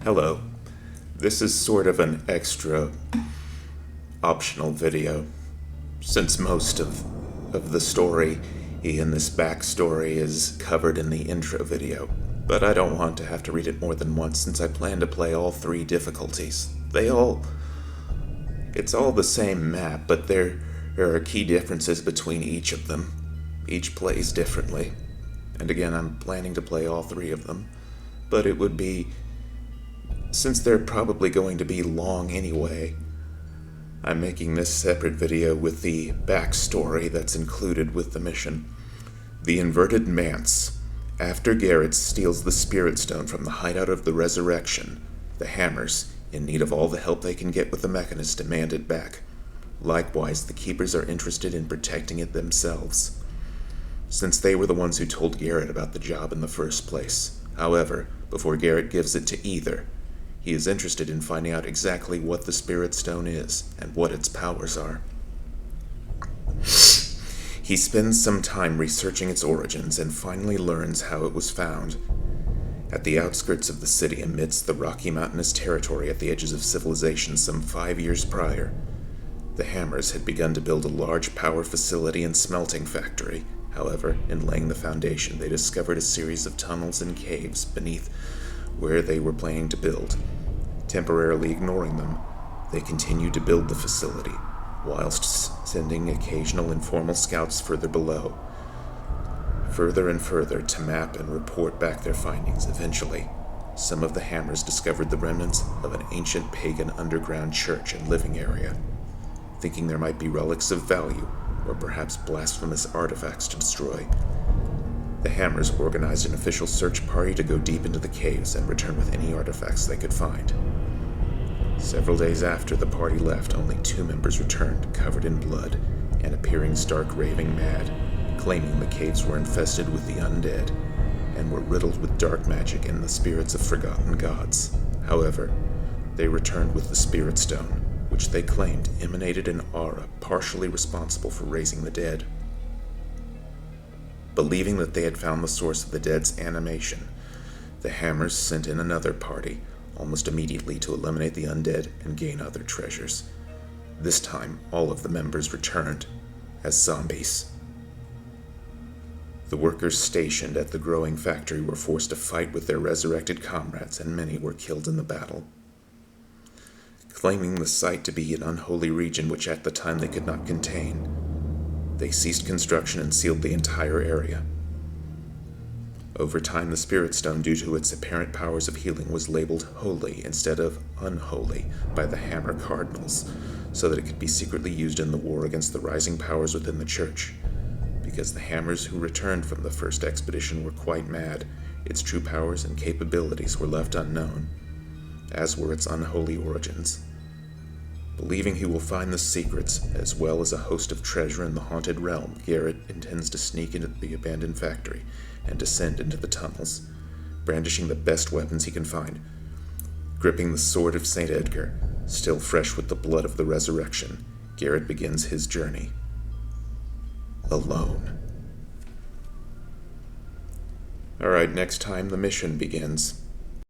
Hello. This is sort of an extra optional video, since most of the story in this backstory is covered in the intro video, but I don't want to have to read it more than once since I plan to play all 3 difficulties. It's all the same map, but there are key differences between each of them. Each plays differently, and again I'm planning to play all 3 of them, but it would be, since they're probably going to be long anyway, I'm making this separate video with the backstory that's included with the mission. The inverted Manse. After Garrett steals the Spirit Stone from the hideout of the Resurrection, the Hammers, in need of all the help they can get with the Mechanist, demand it back. Likewise, the Keepers are interested in protecting it themselves, since they were the ones who told Garrett about the job in the first place. However, before Garrett gives it to either, he is interested in finding out exactly what the Spirit Stone is and what its powers are. He spends some time researching its origins and finally learns how it was found. At the outskirts of the city, amidst the rocky mountainous territory at the edges of civilization some 5 years prior, the Hammers had begun to build a large power facility and smelting factory. However, in laying the foundation, they discovered a series of tunnels and caves beneath where they were planning to build. Temporarily ignoring them, they continued to build the facility, whilst sending occasional informal scouts further below, further and further to map and report back their findings. Eventually, some of the Hammers discovered the remnants of an ancient pagan underground church and living area. Thinking there might be relics of value, or perhaps blasphemous artifacts to destroy, the Hammers organized an official search party to go deep into the caves and return with any artifacts they could find. Several days after the party left, only 2 members returned, covered in blood and appearing stark raving mad, claiming the caves were infested with the undead and were riddled with dark magic and the spirits of forgotten gods. However, they returned with the Spirit Stone, which they claimed emanated an aura partially responsible for raising the dead. Believing that they had found the source of the dead's animation, the Hammers sent in another party almost immediately to eliminate the undead and gain other treasures. This time, all of the members returned as zombies. The workers stationed at the growing factory were forced to fight with their resurrected comrades, and many were killed in the battle. Claiming the site to be an unholy region which at the time they could not contain, they ceased construction and sealed the entire area. Over time, the Spirit Stone, due to its apparent powers of healing, was labeled holy instead of unholy by the Hammer Cardinals, so that it could be secretly used in the war against the rising powers within the church. Because the Hammers who returned from the first expedition were quite mad, its true powers and capabilities were left unknown, as were its unholy origins. Believing he will find the secrets, as well as a host of treasure in the haunted realm, Garrett intends to sneak into the abandoned factory and descend into the tunnels, brandishing the best weapons he can find. Gripping the sword of St. Edgar, still fresh with the blood of the resurrection, Garrett begins his journey. Alone. Alright, next time the mission begins.